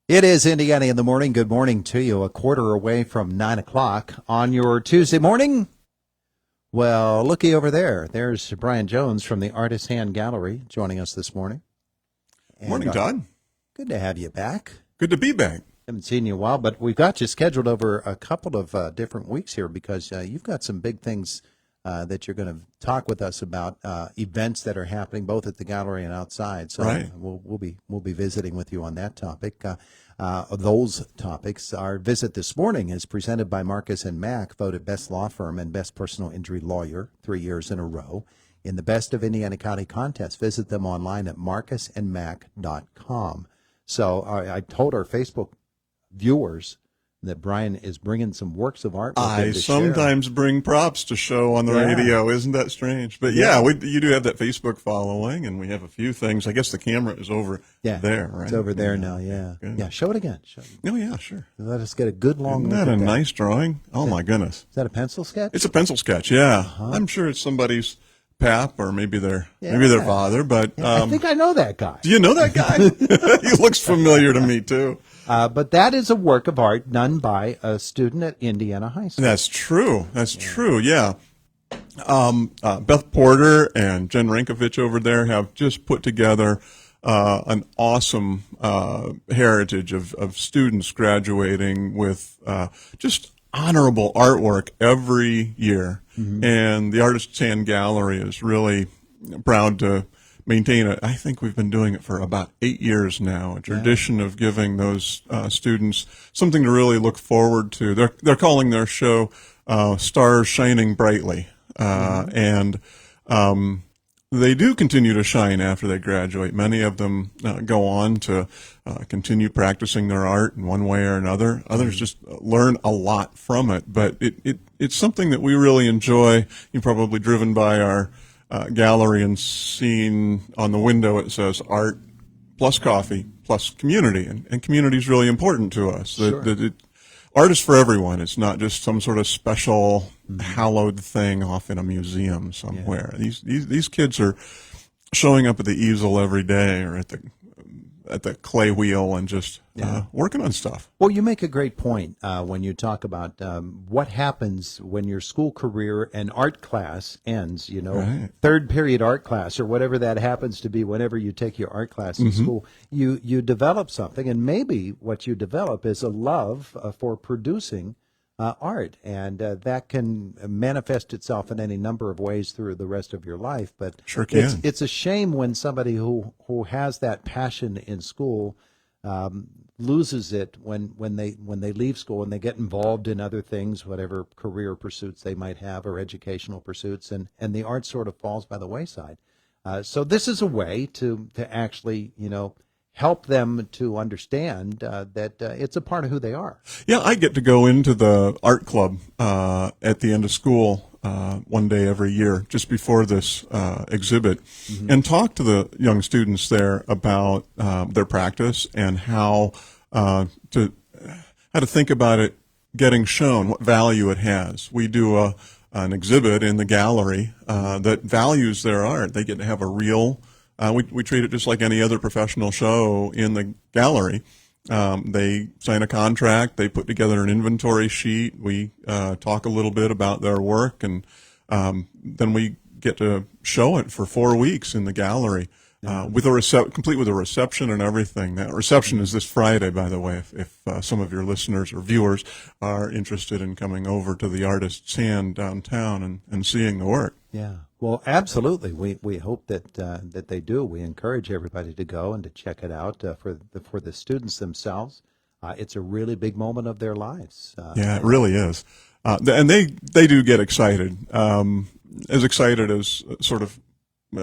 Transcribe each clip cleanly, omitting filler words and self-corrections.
It is Indiana in the morning. Good morning to you. A quarter away from 9 o'clock on your Tuesday morning. Well, looky over there. There's Brian Jones from the Artist Hand Gallery joining us this morning. And, Morning, Todd. Good to have you back. Good to be back. Haven't seen you in a while, but we've got you scheduled over a couple of different weeks here because you've got some big things that you're going to talk with us about, events that are happening both at the gallery and outside. So Right. we'll be visiting with you on that topic. Those topics. Our visit this morning is presented by Marcus and Mack, voted best law firm and best personal injury lawyer 3 years in a row in the Best of Indiana County contest. Visit them online at marcusandmack.com. So I told our Facebook viewers that Brian is bringing some works of art with him I to sometimes share. bring props to show on the radio. Isn't that strange? But you do have that Facebook following, and we have a few things. I guess the camera is over there, right? It's over there now, yeah. Good. Yeah, show it again. Oh, yeah, sure. Let us get a good long Isn't look that at a nice drawing? Oh, my goodness. Is that a pencil sketch? It's a pencil sketch, yeah. I'm sure it's somebody's pap or maybe their father, but I think I know that guy. do you know that guy? He looks familiar to me, too. But that is a work of art done by a student at Indiana High Scholl. That's true. That's true. Yeah. Beth Porter and Jen Rankovich over there have just put together an awesome heritage of students graduating with just honorable artwork every year. Mm-hmm. And the Artist's Hand Gallery is really proud to maintain it. I think we've been doing it for about 8 years now, a tradition of giving those students something to really look forward to. They're calling their show Stars Shining Brightly. And they do continue to shine after they graduate. Many of them go on to continue practicing their art in one way or another. Others just learn a lot from it. But it's something that we really enjoy. You're probably driven by our gallery and seen on the window it says art plus coffee plus community, and community is really important to us. Sure. Art is for everyone. It's not just some sort of special hallowed thing off in a museum somewhere. These kids are showing up at the easel every day or at the clay wheel and just working on stuff. Well, you make a great point when you talk about what happens when your school career and art class ends, Right. third period art class or whatever that happens to be whenever you take your art class in school. You develop something, and maybe what you develop is a love for producing art, and that can manifest itself in any number of ways through the rest of your life. But Sure can. It's a shame when somebody who has that passion in school loses it when they leave school and they get involved in other things, whatever career pursuits they might have or educational pursuits, and the art sort of falls by the wayside. So this is a way to actually help them to understand that it's a part of who they are. Yeah, I get to go into the art club at the end of school one day every year, just before this exhibit, and talk to the young students there about their practice and how to think about it getting shown, what value it has. We do an exhibit in the gallery that values their art. They get to have a real. We treat it just like any other professional show in the gallery. They sign a contract. They put together an inventory sheet. We talk a little bit about their work, and then we get to show it for 4 weeks in the gallery with complete with a reception and everything. That reception is this Friday, by the way, if some of your listeners or viewers are interested in coming over to the Artist's Hand downtown and seeing the work. Yeah. Well, absolutely. We hope that they do. We encourage everybody to go and to check it out for the students themselves. It's a really big moment of their lives. It really is. And they do get excited, as excited as sort of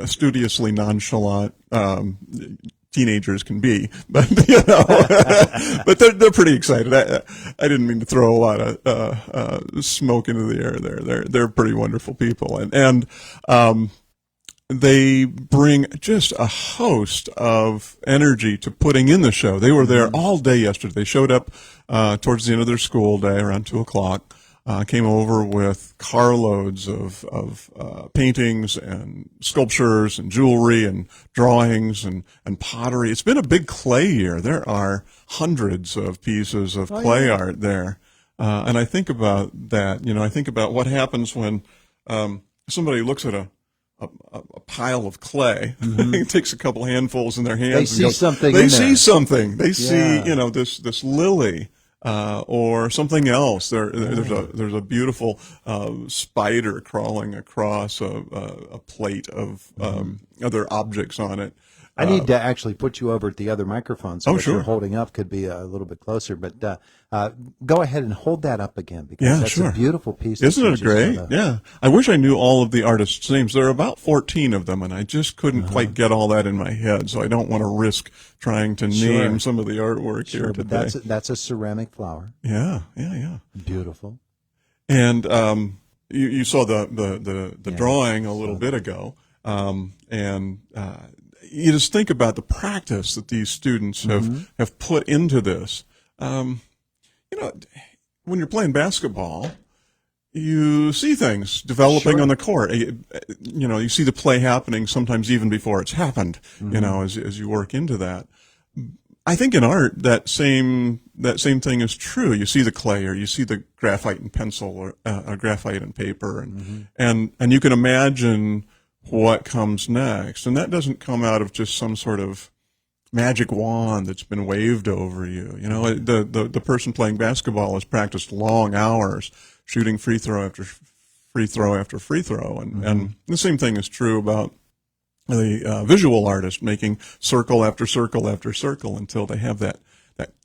studiously nonchalant teenagers can be, but but they're pretty excited. I didn't mean to throw a lot of smoke into the air there. They're pretty wonderful people, and they bring just a host of energy to putting in the show. They were there all day yesterday. They showed up towards the end of their school day around 2:00. came over with carloads of paintings and sculptures and jewelry and drawings and pottery. It's been a big clay year. There are hundreds of pieces of clay art there. And I think about that, I think about what happens when somebody looks at a pile of clay, takes a couple handfuls in their hands. They see something. They see something. They see, this lily. Or something else. There's a beautiful spider crawling across a plate of other objects on it. I need to actually put you over at the other microphone so sure. you're holding up could be a little bit closer. But go ahead and hold that up again because that's sure. a beautiful piece. Isn't it great? Yeah. I wish I knew all of the artists' names. There are about 14 of them, and I just couldn't quite get all that in my head, so I don't want to risk trying to name some of the artwork here today. But that's a ceramic flower. Yeah. Beautiful. And you saw the drawing a little bit ago, and you just think about the practice that these students have put into this. When you're playing basketball, you see things developing on the court. You see the play happening sometimes even before it's happened. As you work into that. I think in art that same thing is true. You see the clay, or you see the graphite and pencil, or graphite and paper, and you can imagine what comes next. And that doesn't come out of just some sort of magic wand that's been waved over you. The person playing basketball has practiced long hours shooting free throw after free throw after free throw. And the same thing is true about the visual artist making circle after circle after circle until they have that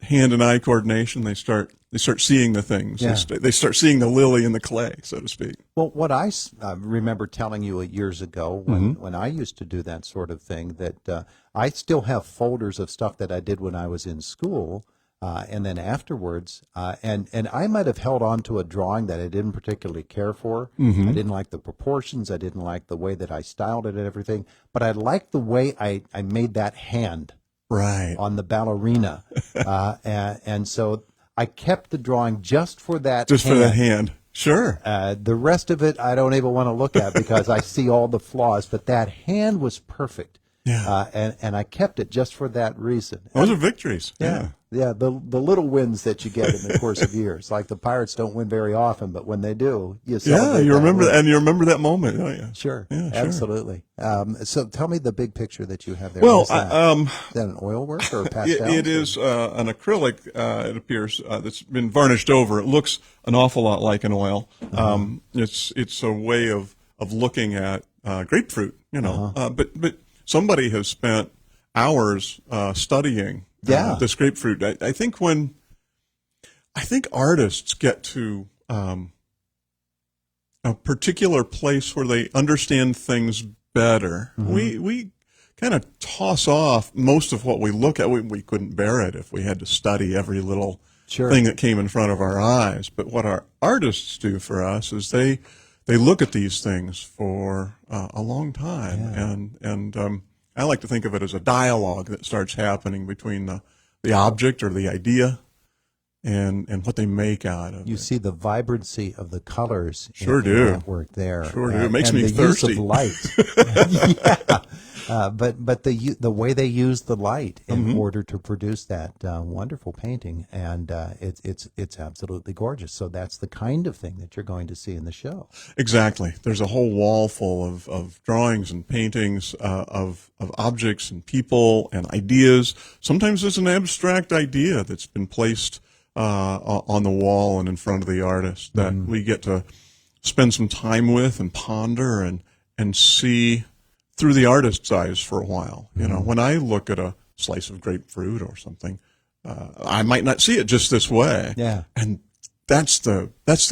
hand and eye coordination. They start seeing the things. Yeah. They start seeing the lily in the clay, so to speak. Well, what I remember telling you years ago when I used to do that sort of thing, that I still have folders of stuff that I did when I was in school, and then afterwards, and I might have held on to a drawing that I didn't particularly care for. I didn't like the proportions. I didn't like the way that I styled it and everything, but I liked the way I made that hand. Right. On the ballerina. And so I kept the drawing just for that Just hand. for that hand. Sure. The rest of it I don't even want to look at because I see all the flaws, but that hand was perfect. Yeah. And I kept it just for that reason. Those are victories. Yeah. Yeah, the little wins that you get in the course of years. Like the Pirates don't win very often, but when they do, you celebrate. Yeah, you remember win. and you remember that moment, don't you? Sure. Yeah, absolutely. So tell me the big picture that you have there. Well, is that an oil work or a pastel? It is an acrylic. It appears that's been varnished over. It looks an awful lot like an oil. It's a way of looking at grapefruit. But somebody has spent hours studying this grapefruit. I think artists get to a particular place where they understand things better. We kind of toss off most of what we look at. We couldn't bear it if we had to study every little thing that came in front of our eyes. But what our artists do for us is they look at these things for a long time, and I like to think of it as a dialogue that starts happening between the object or the idea and what they make out of it. You see the vibrancy of the colors in that work there. Sure do. It makes me thirsty. Use of light. But the way they use the light in order to produce that wonderful painting, and it's absolutely gorgeous. So that's the kind of thing that you're going to see in the show. Exactly. There's a whole wall full of drawings and paintings of objects and people and ideas. Sometimes it's an abstract idea that's been placed on the wall and in front of the artist that we get to spend some time with and ponder and see through the artist's eyes for a while. When I look at a slice of grapefruit or something, I might not see it just this way. Yeah. And that's the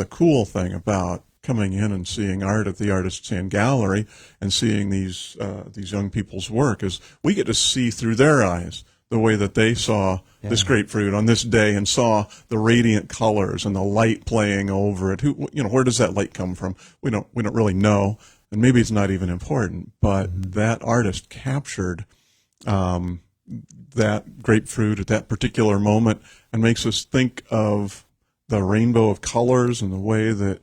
cool thing about coming in and seeing art at the Artists and Gallery and seeing these young people's work is we get to see through their eyes the way that they saw this grapefruit on this day and saw the radiant colors and the light playing over it. Where does that light come from? We don't really know, and maybe it's not even important. But that artist captured that grapefruit at that particular moment and makes us think of the rainbow of colors and the way that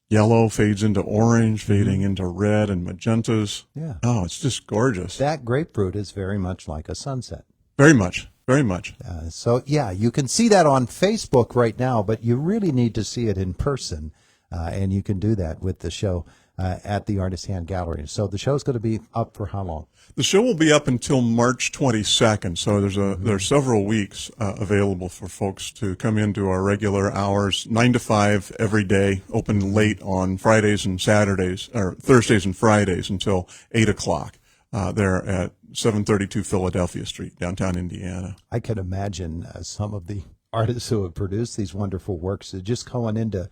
yellow fades into orange, fading into red and magentas. Yeah. Oh, it's just gorgeous. That grapefruit is very much like a sunset. Very much. Very much. So, yeah, you can see that on Facebook right now, but you really need to see it in person, and you can do that with the show at the Artist Hand Gallery. So the show's going to be up for how long? The show will be up until March 22nd, so there's several weeks available for folks to come into our regular hours, 9 to 5 every day, open late on Fridays and Saturdays, or Thursdays and Fridays until 8 o'clock. There at 732 Philadelphia Street, downtown Indiana. I can imagine some of the artists who have produced these wonderful works just going into,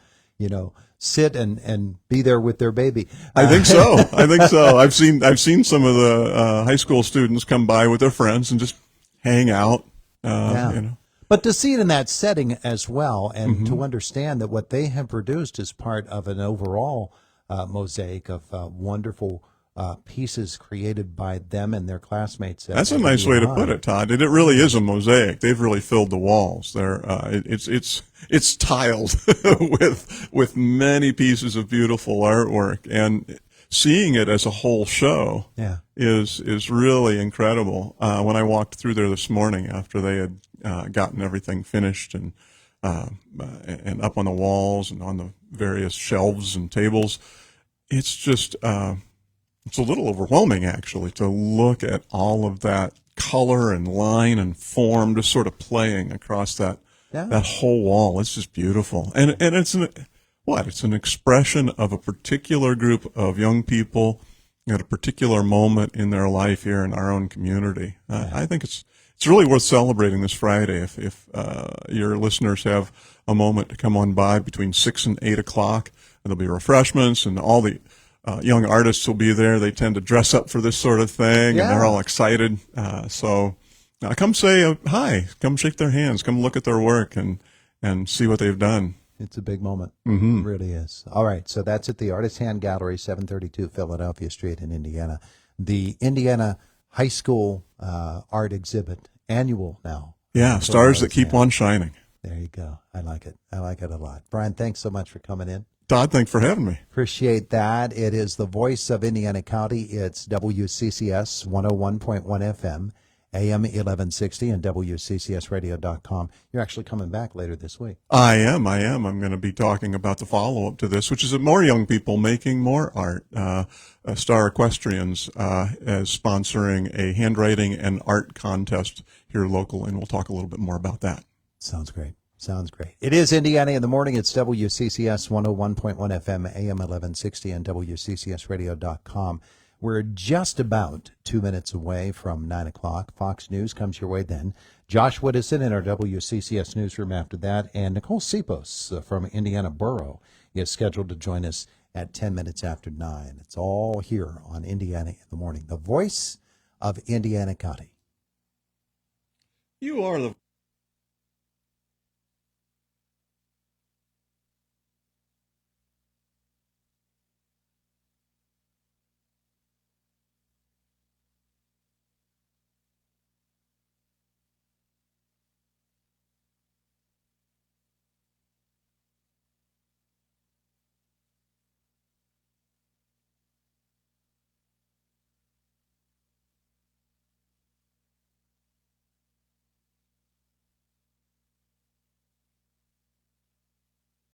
sit and be there with their baby. I think so. I think so. I've seen some of the high school students come by with their friends and just hang out. But to see it in that setting as well, and to understand that what they have produced is part of an overall mosaic of wonderful pieces created by them and their classmates. That's a nice way to put it, Todd. It really is a mosaic. They've really filled the walls. It's tiled with many pieces of beautiful artwork, and seeing it as a whole show is really incredible. When I walked through there this morning after they had gotten everything finished and up on the walls and on the various shelves and tables, it's just it's a little overwhelming, actually, to look at all of that color and line and form just sort of playing across that whole wall. It's just beautiful. And it's an expression of a particular group of young people at a particular moment in their life here in our own community. I think it's really worth celebrating this Friday. If your listeners have a moment to come on by between 6 and 8 o'clock, there'll be refreshments, and all the young artists will be there. They tend to dress up for this sort of thing, and they're all excited. So come say hi, come shake their hands, come look at their work and see what they've done. It's a big moment. It really is. All right, so that's at the Artist Hand Gallery, 732 Philadelphia Street in Indiana. The Indiana High School art exhibit, annual now. Yeah, stars that keep on shining. There you go. I like it. I like it a lot. Brian, thanks so much for coming in. Todd, thanks for having me. Appreciate that. It is the voice of Indiana County. It's WCCS 101.1 FM, AM 1160, and WCCSradio.com. You're actually coming back later this week. I am. I'm going to be talking about the follow-up to this, which is more young people making more art. Star Equestrians is sponsoring a handwriting and art contest here local, and we'll talk a little bit more about that. Sounds great. Sounds great. It is Indiana in the Morning. It's WCCS 101.1 FM, AM 1160, and WCCSradio.com. We're just about 2 minutes away from 9 o'clock. Fox News comes your way then. Josh Woodison in our WCCS newsroom after that. And Nicole Sipos from Indiana Borough is scheduled to join us at 10 minutes after 9. It's all here on Indiana in the Morning, the voice of Indiana County. You are the